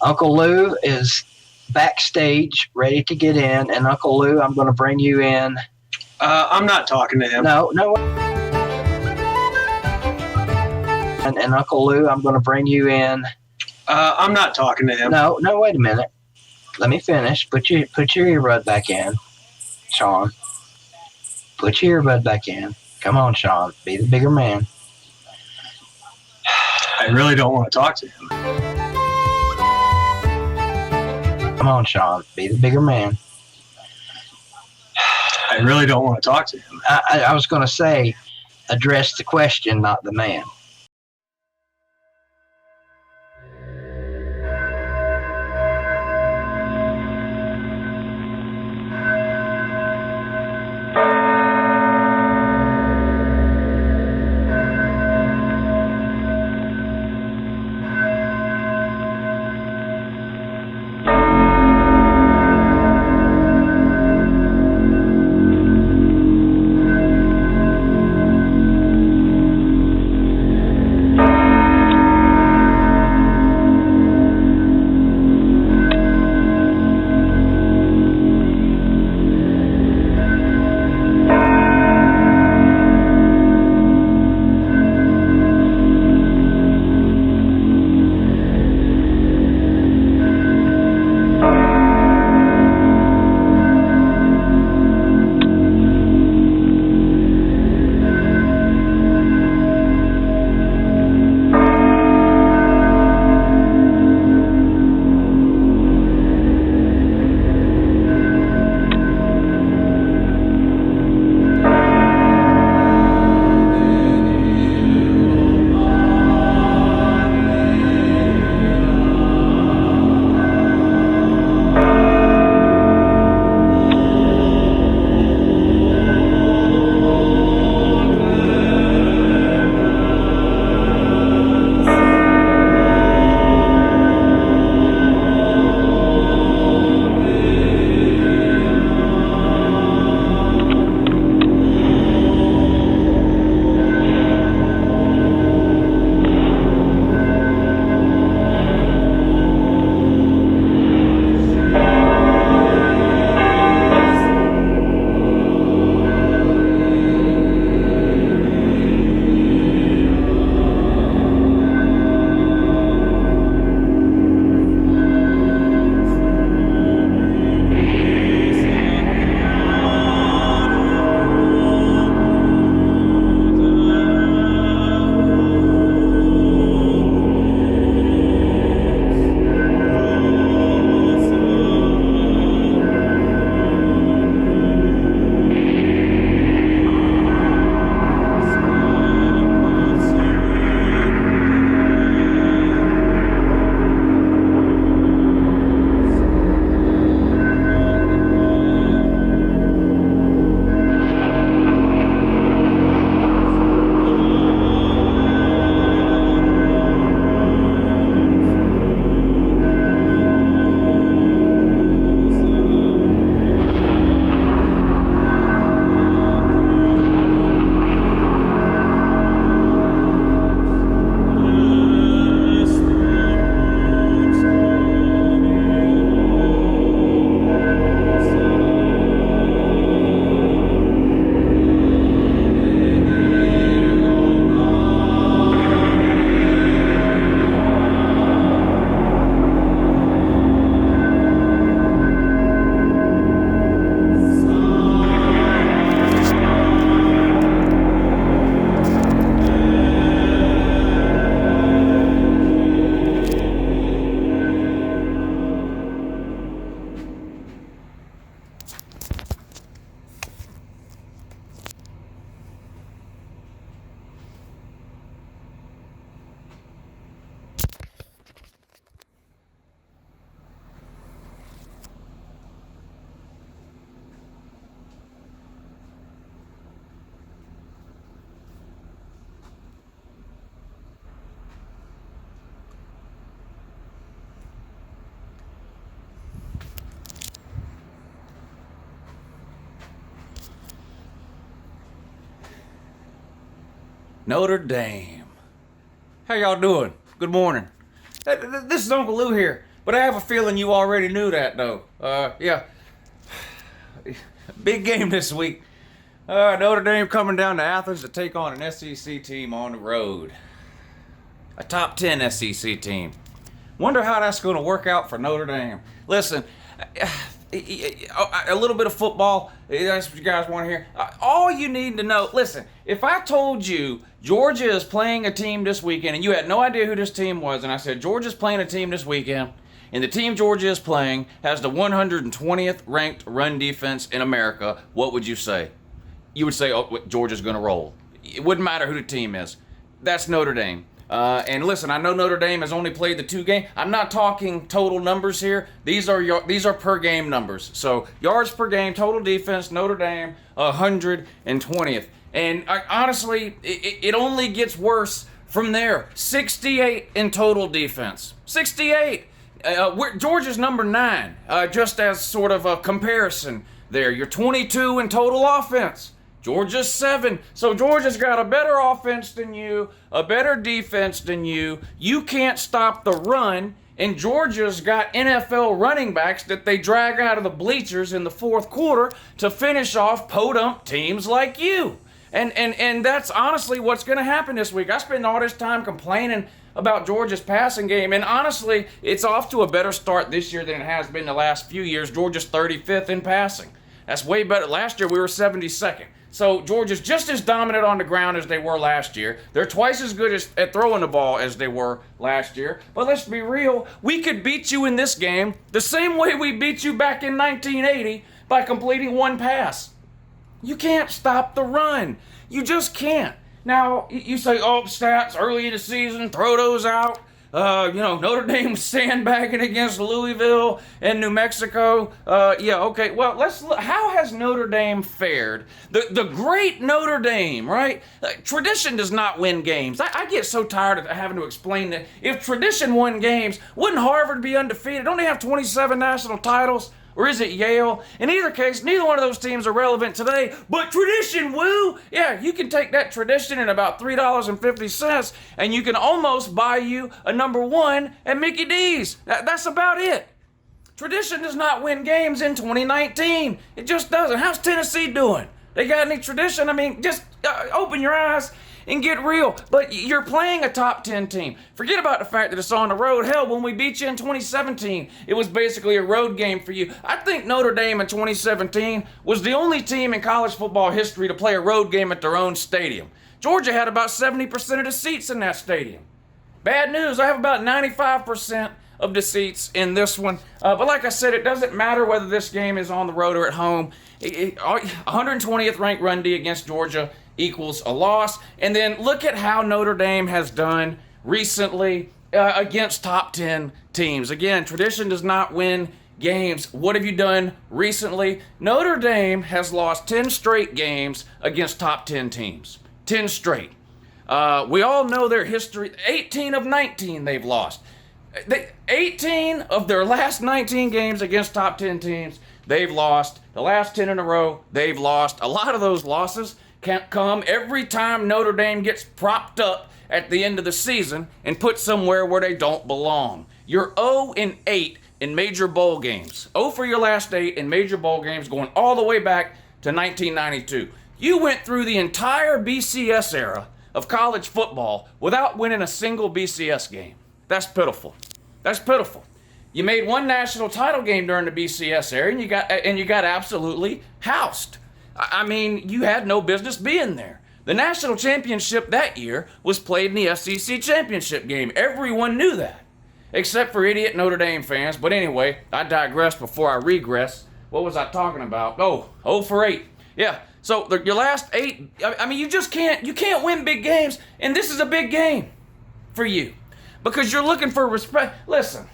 Uncle Lou is backstage, ready to get in. And Uncle Lou, I'm going to bring you in. I'm not talking to him. No. And Uncle Lou, I'm going to bring you in. I'm not talking to him. No, wait a minute. Let me finish. Put your earbud back in, Sean. Put your earbud back in. Come on, Sean. Be the bigger man. I really don't want to talk to him. Come on, Sean. Be the bigger man. I really don't want to talk to him. I was going to say, address the question, not the man. Notre Dame. How y'all doing? Good morning. This is Uncle Lou here. But I have a feeling you already knew that, though. Yeah. Big game this week. Notre Dame coming down to Athens to take on an SEC team on the road. A top 10 SEC team. Wonder how that's going to work out for Notre Dame. Listen, a little bit of football, that's what you guys want to hear. All you need to know, listen, if I told you Georgia is playing a team this weekend and you had no idea who this team was, and I said Georgia's playing a team this weekend, and the team Georgia is playing has the 120th ranked run defense in America, what would you say? You would say, oh, Georgia's going to roll. It wouldn't matter who the team is. That's Notre Dame. And listen, I know Notre Dame has only played the 2 games. I'm not talking total numbers here. These are per game numbers. So yards per game, total defense, Notre Dame, 120th. And honestly, it only gets worse from there. 68 in total defense. 68. Georgia's number 9, just as sort of a comparison there. You're 22 in total offense. Georgia's 7. So Georgia's got a better offense than you, a better defense than you. You can't stop the run, and Georgia's got NFL running backs that they drag out of the bleachers in the fourth quarter to finish off podunk teams like you. And that's honestly what's going to happen this week. I spend all this time complaining about Georgia's passing game, and honestly, it's off to a better start this year than it has been the last few years. Georgia's 35th in passing. That's way better. Last year we were 72nd. So Georgia's just as dominant on the ground as they were last year. They're twice as good at throwing the ball as they were last year. But let's be real, we could beat you in this game the same way we beat you back in 1980 by completing 1 pass. You can't stop the run. You just can't. Now, you say, oh, stats early in the season, throw those out. Notre Dame sandbagging against Louisville and New Mexico. Yeah, okay. Well, let's look. How has Notre Dame fared? The great Notre Dame, right? Tradition does not win games. I get so tired of having to explain that. If tradition won games, wouldn't Harvard be undefeated? Don't they have 27 national titles? Or is it Yale? In either case, neither one of those teams are relevant today. But tradition, woo! Yeah, you can take that tradition at about $3.50, and you can almost buy you a number 1 at Mickey D's. That's about it. Tradition does not win games in 2019. It just doesn't. How's Tennessee doing? They got any tradition? I mean, just open your eyes and get real. But you're playing a top 10 team. Forget about the fact that it's on the road. Hell, when we beat you in 2017, it was basically a road game for you. I think Notre Dame in 2017 was the only team in college football history to play a road game at their own stadium. Georgia had about 70% of the seats in that stadium. Bad news, I have about 95% of the seats in this one. But like I said, it doesn't matter whether this game is on the road or at home. 120th ranked run D against Georgia equals a loss. And then look at how Notre Dame has done recently against top 10 teams. Again, tradition does not win games. What have you done recently? Notre Dame has lost 10 straight games against top 10 teams. 10 straight. We all know their history. 18 of 19 they've lost. 18 of their last 19 games against top 10 teams, they've lost. The last 10 in a row, they've lost. A lot of those losses can't come every time Notre Dame gets propped up at the end of the season and put somewhere where they don't belong. You're 0-8 in major bowl games. 0 for your last 8 in major bowl games going all the way back to 1992. You went through the entire BCS era of college football without winning a single BCS game. That's pitiful. That's pitiful. You made 1 national title game during the BCS era and you got absolutely housed. I mean, you had no business being there. The national championship that year was played in the SEC championship game. Everyone knew that, except for idiot Notre Dame fans. But anyway, I digressed before I regress. What was I talking about? Oh, 0 for 8. Yeah, so your last 8, I mean, you can't win big games, and this is a big game for you because you're looking for respect. Listen.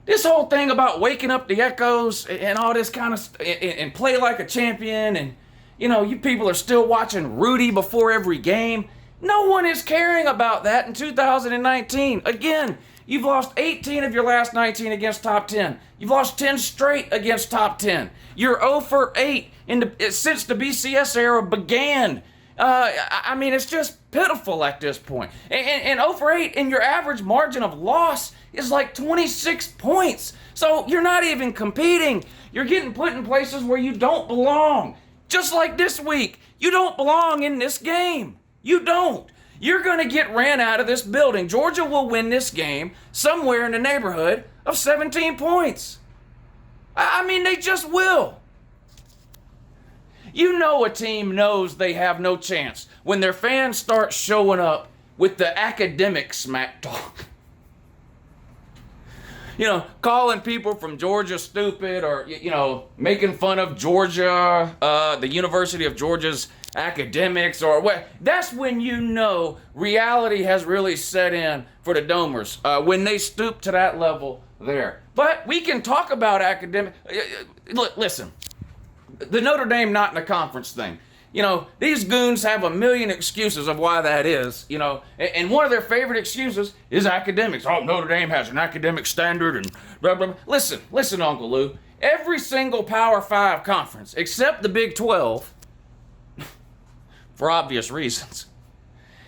This whole thing about waking up the echoes and all this kind of and play like a champion and, you people are still watching Rudy before every game. No one is caring about that in 2019. Again, you've lost 18 of your last 19 against top 10. You've lost 10 straight against top 10. You're 0 for 8 since the BCS era began. I mean, it's just pitiful at this point. And 0 for 8, and your average margin of loss is like 26 points. So you're not even competing. You're getting put in places where you don't belong. Just like this week, you don't belong in this game. You don't. You're going to get ran out of this building. Georgia will win this game somewhere in the neighborhood of 17 points. I mean, they just will. You know a team knows they have no chance when their fans start showing up with the academic smack talk. You know, calling people from Georgia stupid, or, you know, making fun of Georgia, the University of Georgia's academics, or what. That's when you know reality has really set in for the Domers, when they stoop to that level there. But we can talk about academic. Look, listen, the Notre Dame not in the conference thing. You know, these goons have a million excuses of why that is, you know, and one of their favorite excuses is academics. Oh, Notre Dame has an academic standard and blah, blah, blah. Listen, Uncle Lou. Every single Power 5 conference, except the Big 12, for obvious reasons,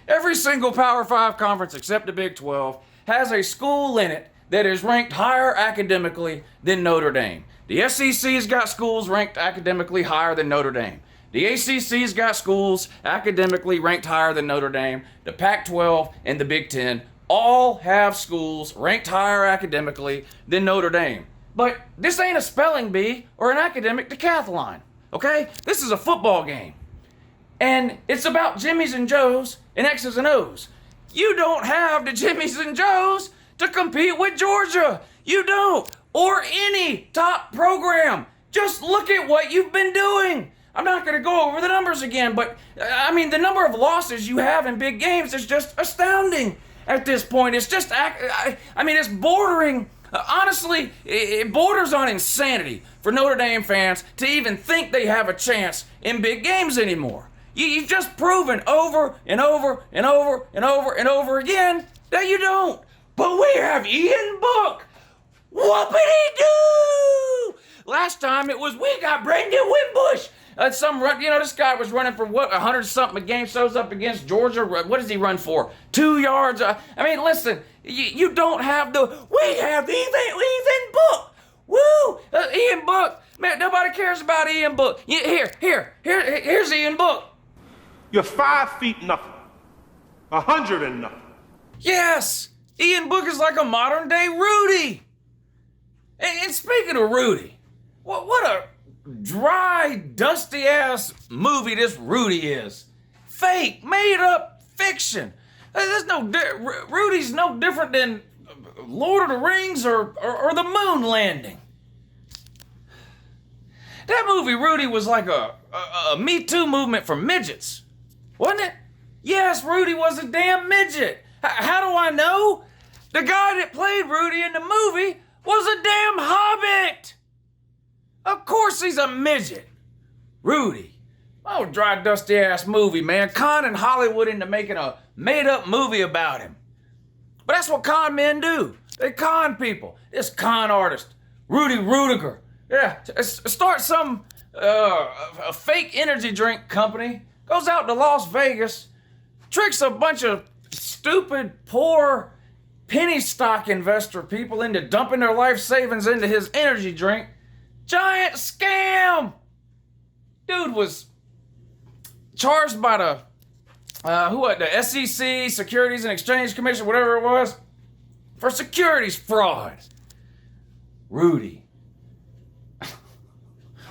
every single Power 5 conference except the Big 12 has a school in it that is ranked higher academically than Notre Dame. The SEC's got schools ranked academically higher than Notre Dame. The ACC's got schools academically ranked higher than Notre Dame. The Pac-12 and the Big Ten all have schools ranked higher academically than Notre Dame. But this ain't a spelling bee or an academic decathlon, okay? This is a football game. And it's about Jimmys and Joes and X's and O's. You don't have the Jimmys and Joes to compete with Georgia. You don't. Or any top program. Just look at what you've been doing. I'm not going to go over the numbers again, but I mean, the number of losses you have in big games is just astounding at this point. It's just, I mean, it's bordering, honestly, it borders on insanity for Notre Dame fans to even think they have a chance in big games anymore. You've just proven over and over and over and over and over again that you don't. But we have Ian Book. Whoopity-doo! Last time it was, we got Brendan Wimbush. This guy was running for what, 100-something a game, shows up against Georgia. What does he run for? 2 yards? I mean, listen, you don't have we have Ian Book. Woo! Ian Book. Man, nobody cares about Ian Book. Here's Ian Book. You're 5 feet nothing. 100 and nothing. Yes! Ian Book is like a modern day Rudy. And speaking of Rudy, what a dry, dusty-ass movie this Rudy is. Fake, made-up fiction. Rudy's no different than Lord of the Rings or the moon landing. That movie, Rudy, was like a Me Too movement for midgets, wasn't it? Yes, Rudy was a damn midget. How do I know? The guy that played Rudy in the movie was a damn hobbit. Of course he's a midget. Rudy. Oh, dry, dusty-ass movie, man. Conning Hollywood into making a made-up movie about him. But that's what con men do. They con people. This con artist, Rudy Rudiger. Yeah, starts some a fake energy drink company, goes out to Las Vegas, tricks a bunch of stupid, poor, penny stock investor people into dumping their life savings into his energy drink. Giant scam! Dude was charged by the SEC, Securities and Exchange Commission, whatever it was, for securities fraud. Rudy.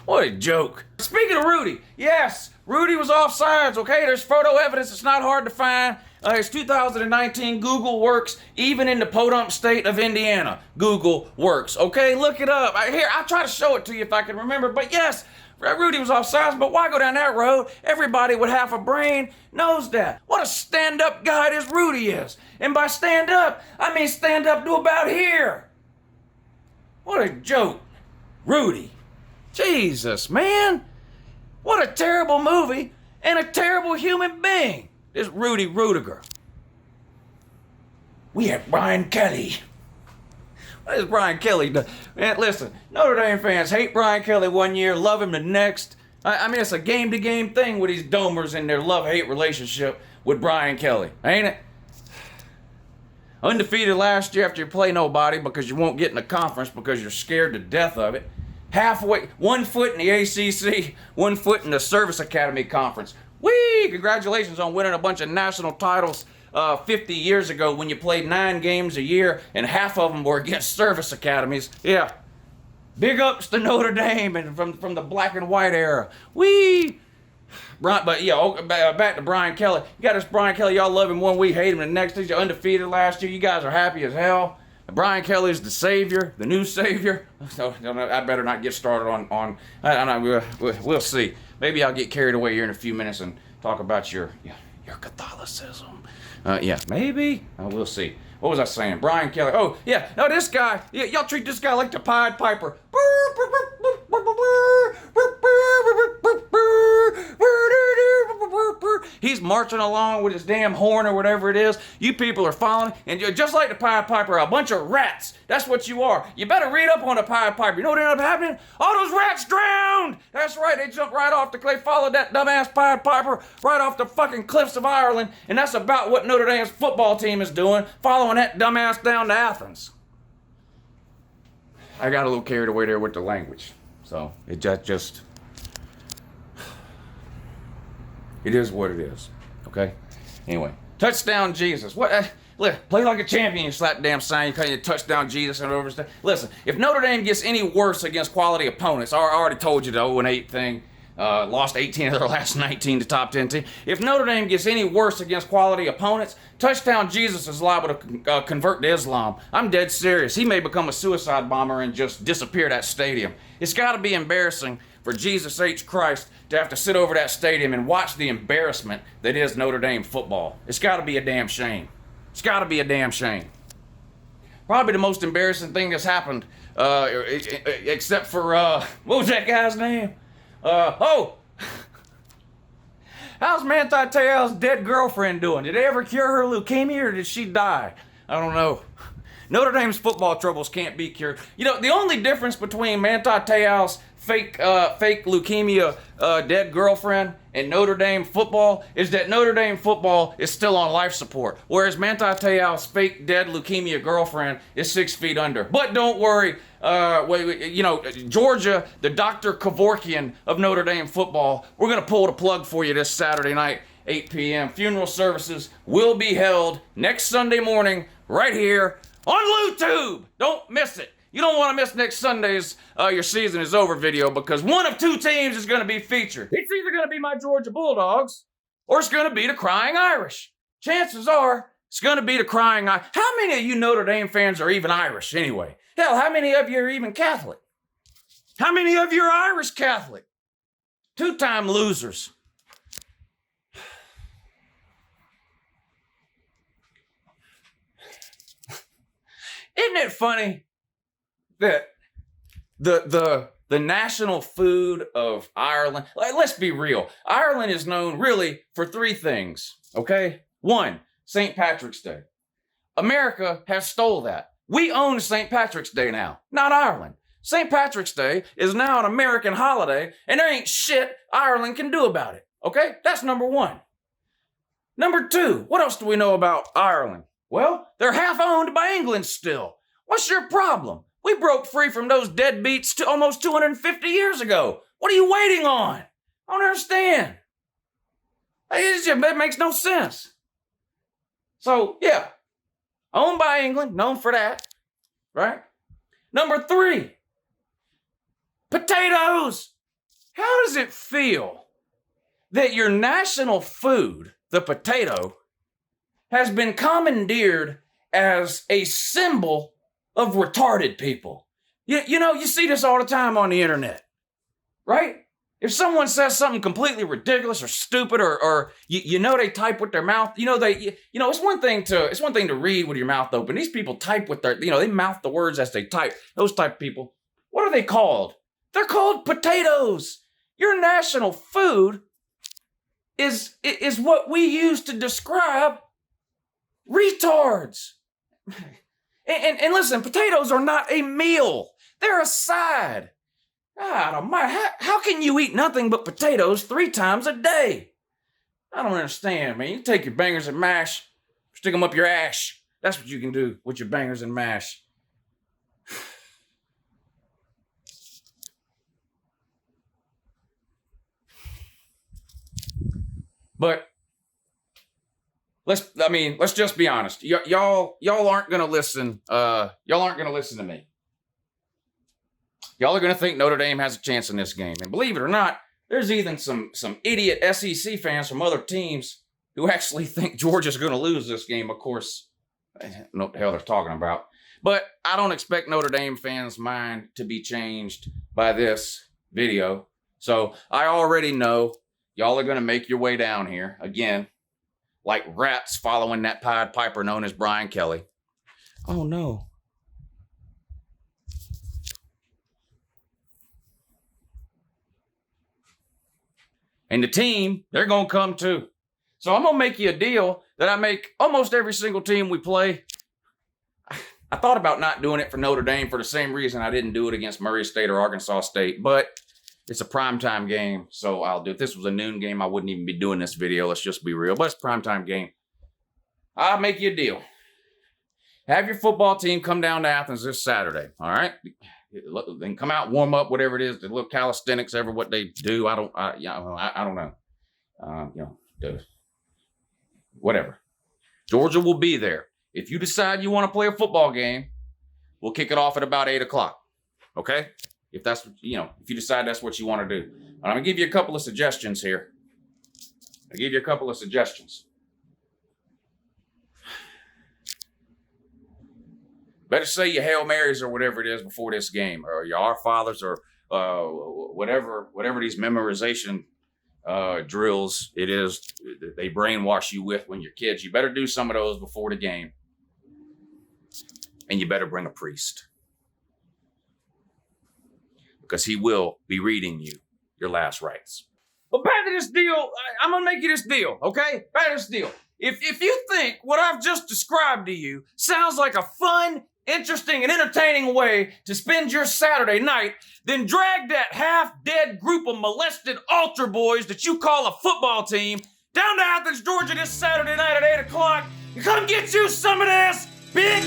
What a joke. Speaking of Rudy, yes, Rudy was offsides, okay? There's photo evidence. It's not hard to find. It's 2019. Google works even in the podunk state of Indiana. Google works, okay? Look it up. I'll try to show it to you if I can remember. But yes, Rudy was offsides, but why go down that road? Everybody with half a brain knows that. What a stand-up guy this Rudy is. And by stand-up, I mean stand up to about here. What a joke. Rudy. Jesus, man. What a terrible movie and a terrible human being. This Rudy Rudiger. We have Brian Kelly. What is Brian Kelly do? Man, listen, Notre Dame fans hate Brian Kelly one year, love him the next. I mean, it's a game-to-game thing with these domers and their love-hate relationship with Brian Kelly, ain't it? Undefeated last year after you play nobody because you won't get in the conference because you're scared to death of it. Halfway, 1 foot in the ACC, 1 foot in the Service Academy Conference. Whee! Congratulations on winning a bunch of national titles 50 years ago when you played 9 games a year and half of them were against service academies. Yeah. Big ups to Notre Dame and from the black and white era. Whee! But yeah, back to Brian Kelly. You got this Brian Kelly, y'all love him 1 week, hate him the next. He's undefeated last year. You guys are happy as hell. Brian Kelly's the savior, the new savior. So I better not get started on I don't know, we'll see. Maybe I'll get carried away here in a few minutes and talk about your Catholicism. Yeah, maybe. We'll see. What was I saying? Brian Kelly. Oh, yeah. No, this guy. Y'all treat this guy like the Pied Piper. He's marching along with his damn horn or whatever it is. You people are following, and you're just like the Pied Piper, a bunch of rats. That's what you are. You better read up on the Pied Piper. You know what ended up happening? All those rats drowned. That's right. They jumped right off the cliff. Followed that dumbass Pied Piper right off the fucking cliffs of Ireland, and that's about what Notre Dame's football team is doing, following that dumbass down to Athens. I got a little carried away there with the language, so it just it is what it is. Okay. Anyway, touchdown Jesus. What? Play like a champion. You slap the damn sign. You call you touchdown Jesus and over stuff. Listen, if Notre Dame gets any worse against quality opponents, I already told you the 0-8 thing. Lost 18 of their last 19 to top 10 team. If Notre Dame gets any worse against quality opponents, touchdown Jesus is liable to convert to Islam. I'm dead serious. He may become a suicide bomber and just disappear that stadium. It's got to be embarrassing for Jesus H. Christ to have to sit over that stadium and watch the embarrassment that is Notre Dame football. It's got to be a damn shame. It's got to be a damn shame. Probably the most embarrassing thing that's happened, except for, what was that guy's name? How's Manti Te'o's dead girlfriend doing? Did they ever cure her leukemia or did she die? I don't know. Notre Dame's football troubles can't be cured. You know, the only difference between Manti Te'o's fake leukemia dead girlfriend and Notre Dame football is that Notre Dame football is still on life support, whereas Manti Te'o's fake dead leukemia girlfriend is 6 feet under. But don't worry, Georgia, the Dr. Kevorkian of Notre Dame football, we're going to pull the plug for you this Saturday night, 8 p.m. Funeral services will be held next Sunday morning right here on YouTube. Don't miss it. You don't want to miss next Sunday's Your Season Is Over video because one of 2 teams is going to be featured. It's either going to be my Georgia Bulldogs or it's going to be the Crying Irish. Chances are it's going to be the Crying Irish. How many of you Notre Dame fans are even Irish anyway? Hell, how many of you are even Catholic? How many of you are Irish Catholic? 2-time losers. Isn't it funny that the national food of Ireland, let's be real, Ireland is known really for 3 things, okay? 1, St. Patrick's Day. America has stole that. We own St. Patrick's Day now, not Ireland. St. Patrick's Day is now an American holiday, and there ain't shit Ireland can do about it, okay? That's number 1. Number 2, what else do we know about Ireland? Well, they're half owned by England still. What's your problem? We broke free from those deadbeats almost 250 years ago. What are you waiting on? I don't understand. It makes no sense. So, yeah, owned by England, known for that, right? Number 3, potatoes. How does it feel that your national food, the potato, has been commandeered as a symbol of retarded people? You know, you see this all the time on the internet, right? If someone says something completely ridiculous or stupid or you know they type with their mouth, it's one thing to read with your mouth open. These people type with their, they mouth the words as they type. Those type of people, what are they called? They're called potatoes. Your national food is what we use to describe retards. And listen, potatoes are not a meal. They're a side. God almighty, how can you eat nothing but potatoes 3 times a day? I don't understand, man. You take your bangers and mash, stick them up your ash. That's what you can do with your bangers and mash. But let's just be honest. Y'all aren't gonna listen. Y'all aren't gonna listen to me. Y'all are gonna think Notre Dame has a chance in this game. And believe it or not, there's even some idiot SEC fans from other teams who actually think Georgia's gonna lose this game. Of course, I don't know what the hell they're talking about. But I don't expect Notre Dame fans' mind to be changed by this video. So I already know y'all are gonna make your way down here again, like rats following that Pied Piper known as Brian Kelly. Oh no. And the team, they're going to come too. So I'm going to make you a deal that I make almost every single team we play. I thought about not doing it for Notre Dame for the same reason I didn't do it against Murray State or Arkansas State, but it's a primetime game, so I'll do it. If this was a noon game, I wouldn't even be doing this video. Let's just be real, but it's a primetime game. I'll make you a deal. Have your football team come down to Athens this Saturday, all right? Then come out, warm up, whatever it is, the little calisthenics, ever what they do. I don't know. Whatever. Georgia will be there. If you decide you want to play a football game, we'll kick it off at about 8 o'clock. Okay? If that's, if you decide that's what you want to do. I'm going to give you a couple of suggestions here. Better say your Hail Marys or whatever it is before this game, or your Our Fathers, or whatever these memorization drills it is they brainwash you with when you're kids. You better do some of those before the game. And you better bring a priest. Because he will be reading you your last rites. But back to this deal, I'm going to make you this deal, okay? Back to this deal. If you think what I've just described to you sounds like a fun, interesting, and entertaining way to spend your Saturday night, then drag that half-dead group of molested altar boys that you call a football team down to Athens, Georgia this Saturday night at 8 o'clock and come get you some of this big